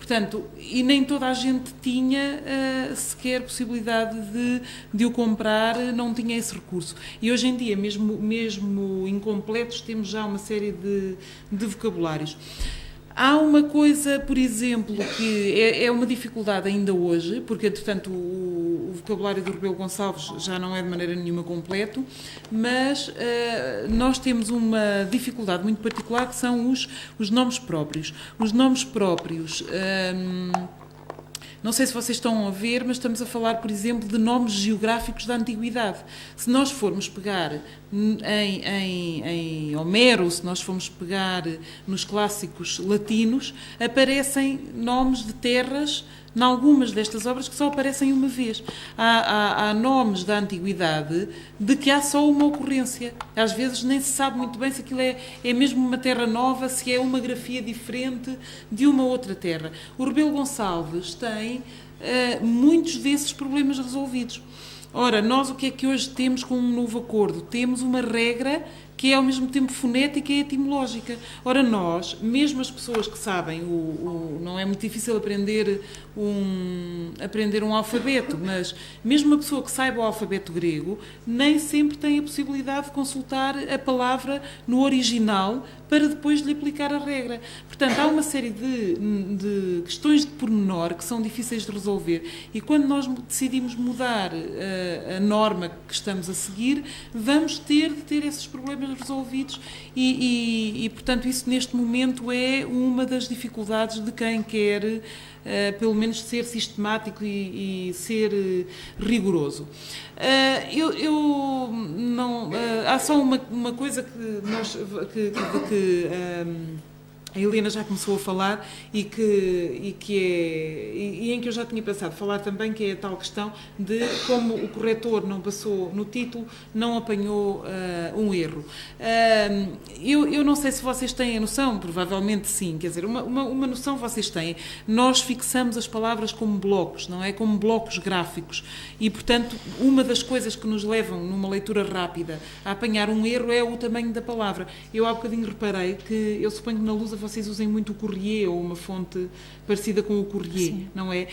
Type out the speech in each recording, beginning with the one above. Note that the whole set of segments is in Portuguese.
Portanto, e nem toda a gente tinha sequer possibilidade de o comprar, não tinha esse recurso. E hoje em dia, mesmo incompletos, temos já uma série de vocabulários. Há uma coisa, por exemplo, que é uma dificuldade ainda hoje, porque, entretanto, o vocabulário do Rebelo Gonçalves já não é de maneira nenhuma completo, mas nós temos uma dificuldade muito particular, que são os nomes próprios. Os nomes próprios... não sei se vocês estão a ver, mas estamos a falar, por exemplo, de nomes geográficos da antiguidade. Se nós formos pegar em Homero, se nós formos pegar nos clássicos latinos, aparecem nomes de terras em algumas destas obras que só aparecem uma vez. Há nomes da antiguidade de que há só uma ocorrência. Às vezes nem se sabe muito bem se aquilo é mesmo uma terra nova, se é uma grafia diferente de uma outra terra. O Rebelo Gonçalves tem muitos desses problemas resolvidos. Ora, nós o que é que hoje temos com um novo acordo? Temos uma regra que é ao mesmo tempo fonética e etimológica. Ora, nós, mesmo as pessoas que sabem, não é muito difícil aprender um alfabeto, mas mesmo uma pessoa que saiba o alfabeto grego, nem sempre tem a possibilidade de consultar a palavra no original para depois lhe aplicar a regra. Portanto, há uma série de questões de pormenor que são difíceis de resolver, e quando nós decidimos mudar a norma que estamos a seguir, vamos ter de ter esses problemas resolvidos e, portanto, isso neste momento é uma das dificuldades de quem quer pelo menos ser sistemático e ser rigoroso. Há só uma coisa que a Helena já começou a falar e em que eu já tinha pensado falar também, que é a tal questão de como o corretor não passou no título, não apanhou um erro. Eu não sei se vocês têm a noção, provavelmente sim, quer dizer, uma noção vocês têm. Nós fixamos as palavras como blocos, não é? Como blocos gráficos, e, portanto, uma das coisas que nos levam, numa leitura rápida, a apanhar um erro é o tamanho da palavra. Eu há bocadinho reparei que, eu suponho que na Lusa vocês usem muito o Courrier, ou uma fonte parecida com o Courrier, sim, não é?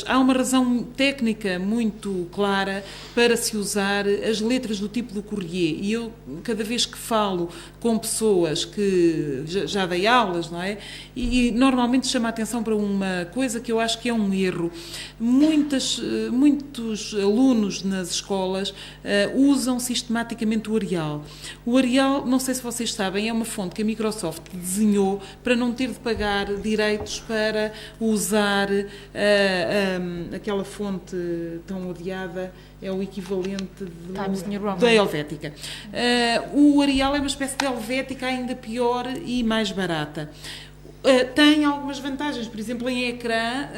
Há uma razão técnica muito clara para se usar as letras do tipo do Courrier, e eu, cada vez que falo com pessoas que já dei aulas, não é? E normalmente chama a atenção para uma coisa que eu acho que é um erro. Muitos alunos nas escolas usam sistematicamente o Arial. O Arial, não sei se vocês sabem, é uma fonte que a Microsoft desenhou para não ter de pagar direitos para usar aquela fonte tão odiada, é o equivalente da Helvética. O Arial é uma espécie de Helvética ainda pior e mais barata. Tem algumas vantagens, por exemplo, em ecrã,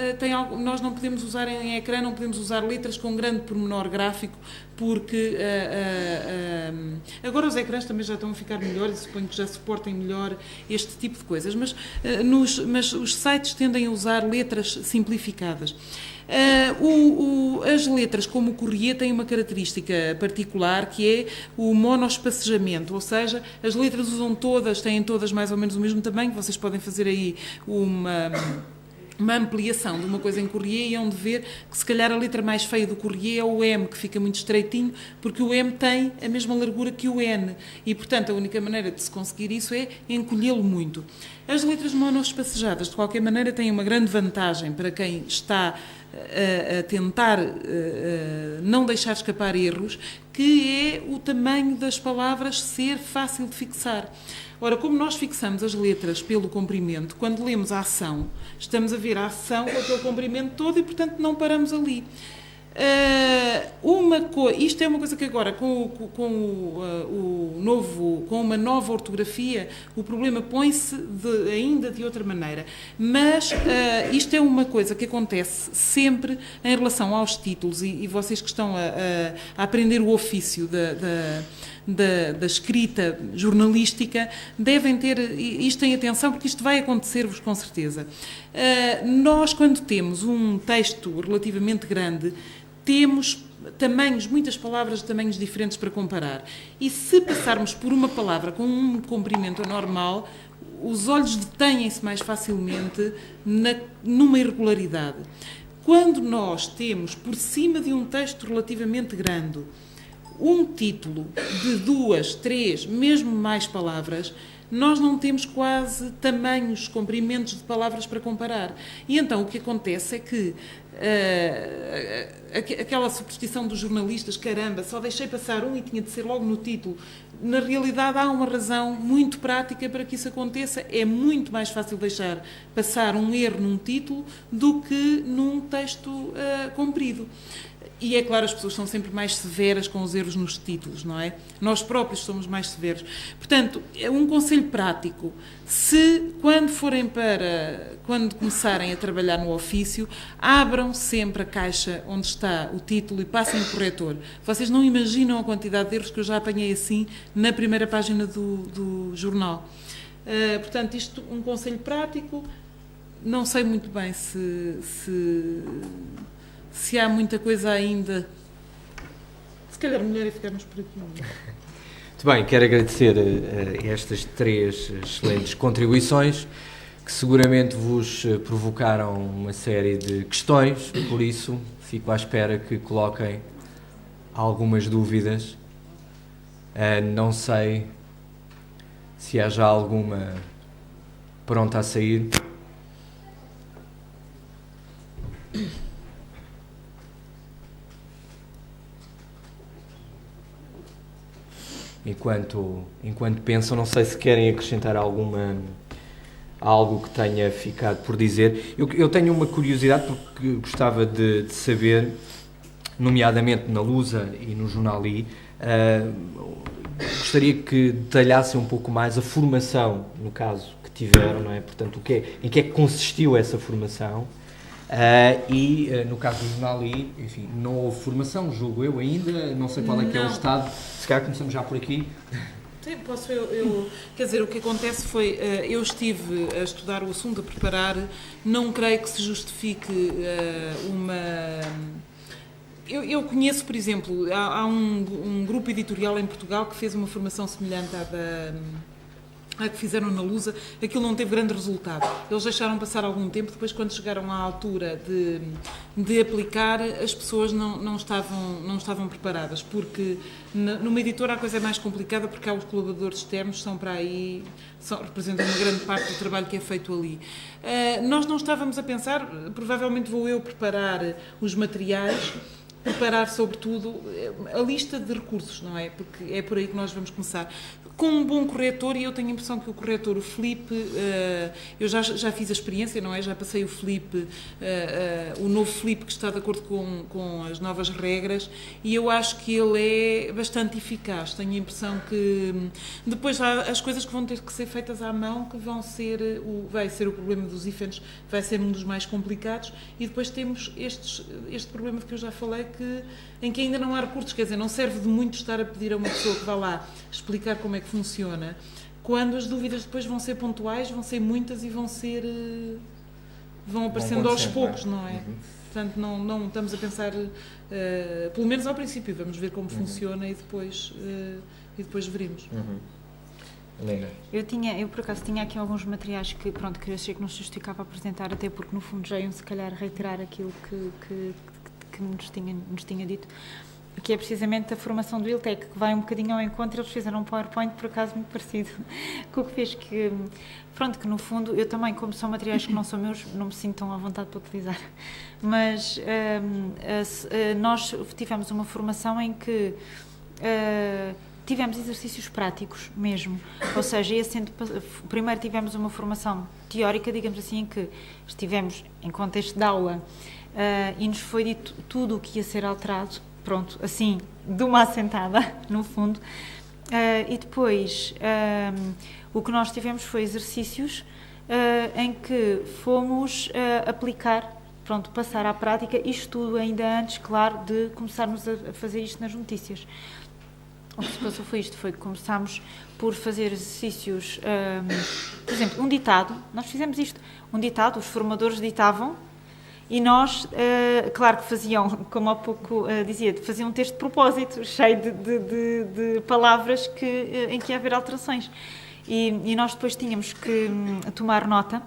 nós não podemos usar em ecrã, não podemos usar letras com grande pormenor gráfico, porque agora os ecrãs também já estão a ficar melhores, e suponho que já suportem melhor este tipo de coisas, mas os sites tendem a usar letras simplificadas. As letras, como o Courrier, têm uma característica particular, que é o monoespacejamento, ou seja, as letras têm todas mais ou menos o mesmo tamanho. Vocês podem fazer aí uma ampliação de uma coisa em Courrier e onde ver que se calhar a letra mais feia do Courrier é o M, que fica muito estreitinho, porque o M tem a mesma largura que o N, e, portanto, a única maneira de se conseguir isso é encolhê-lo muito. As letras monoespacejadas, de qualquer maneira, têm uma grande vantagem para quem está a tentar não deixar escapar erros, que é o tamanho das palavras ser fácil de fixar. Ora, como nós fixamos as letras pelo comprimento, quando lemos a ação, estamos a ver a ação com aquele comprimento todo e, portanto, não paramos ali. Isto é uma coisa que agora, com uma nova ortografia, o problema põe-se ainda de outra maneira. Mas isto é uma coisa que acontece sempre em relação aos títulos, e vocês que estão a aprender o ofício da escrita jornalística devem ter isto em atenção, porque isto vai acontecer-vos com certeza. Nós, quando temos um texto relativamente grande, temos muitas palavras de tamanhos diferentes para comparar. E se passarmos por uma palavra com um comprimento anormal, os olhos detêm-se mais facilmente numa irregularidade. Quando nós temos, por cima de um texto relativamente grande, um título de 2, 3, mesmo mais palavras, nós não temos quase tamanhos, comprimentos de palavras para comparar. E então o que acontece é que aquela superstição dos jornalistas, caramba, só deixei passar um e tinha de ser logo no título. Na realidade há uma razão muito prática para que isso aconteça. É muito mais fácil deixar passar um erro num título do que num texto comprido. E é claro, as pessoas são sempre mais severas com os erros nos títulos, não é? Nós próprios somos mais severos. Portanto, é um conselho prático. Quando começarem a trabalhar no ofício, abram sempre a caixa onde está o título e passem o corretor. Vocês não imaginam a quantidade de erros que eu já apanhei assim na primeira página do jornal. Portanto, isto um conselho prático. Não sei muito bem se há muita coisa ainda. Se calhar melhor é ficarmos por aqui. Muito bem, quero agradecer estas 3 excelentes contribuições que seguramente vos provocaram uma série de questões, por isso fico à espera que coloquem algumas dúvidas. Não sei se há já alguma pronta a sair. Enquanto pensam, não sei se querem acrescentar algo que tenha ficado por dizer. Eu tenho uma curiosidade porque gostava de saber, nomeadamente na Lusa e no Jornal I, gostaria que detalhassem um pouco mais a formação, no caso, que tiveram, não é? Portanto, em que é que consistiu essa formação. No caso do Jornal I, enfim, não houve formação, julgo eu ainda, não sei qual é que é o estado, se calhar começamos já por aqui. Sim, posso quer dizer, o que acontece foi, eu estive a estudar o assunto, a preparar, não creio que se justifique Eu conheço, por exemplo, há um grupo editorial em Portugal que fez uma formação semelhante à que fizeram na Lusa. Aquilo não teve grande resultado. Eles deixaram passar algum tempo, depois quando chegaram à altura de aplicar, as pessoas não estavam preparadas, porque numa editora a coisa é mais complicada, porque há os colaboradores externos, são para aí, representam uma grande parte do trabalho que é feito ali. Nós não estávamos a pensar, provavelmente vou eu preparar os materiais, preparar sobretudo a lista de recursos, não é? Porque é por aí que nós vamos começar. Com um bom corretor, e eu tenho a impressão que o corretor, o Filipe, eu já fiz a experiência, não é? Já passei o Filipe, o novo Filipe que está de acordo com as novas regras, e eu acho que ele é bastante eficaz. Tenho a impressão que depois há as coisas que vão ter que ser feitas à mão, que vai ser o problema dos hífenes, vai ser um dos mais complicados, e depois temos este problema de que eu já falei, em que ainda não há recursos, quer dizer, não serve de muito estar a pedir a uma pessoa que vá lá explicar como é que funciona, quando as dúvidas depois vão ser pontuais, vão ser muitas e vão aparecendo aos poucos, não é? Uhum. Portanto, não estamos a pensar, pelo menos ao princípio, vamos ver como funciona e depois veremos. Uhum. Eu por acaso tinha aqui alguns materiais que eu achei que não se justificava apresentar, até porque no fundo já iam se calhar reiterar aquilo que nos tinha dito, que é precisamente a formação do ILTEC, que vai um bocadinho ao encontro. Eles fizeram um PowerPoint, por acaso, muito parecido com o que fez, que no fundo, eu também, como são materiais que não são meus, não me sinto tão à vontade para utilizar, mas nós tivemos uma formação em que tivemos exercícios práticos mesmo, ou seja, primeiro tivemos uma formação teórica, digamos assim, em que estivemos em contexto de aula, e nos foi dito tudo o que ia ser alterado, pronto, assim, de uma assentada, no fundo. E depois, o que nós tivemos foi exercícios em que fomos aplicar, passar à prática, isto tudo ainda antes, claro, de começarmos a fazer isto nas notícias. O que se passou foi que começámos por fazer exercícios, por exemplo, um ditado, nós fizemos isto, um ditado, os formadores ditavam, e nós, claro que faziam, como há pouco dizia, faziam um texto de propósito, cheio de palavras em que ia haver alterações. E nós depois tínhamos que tomar nota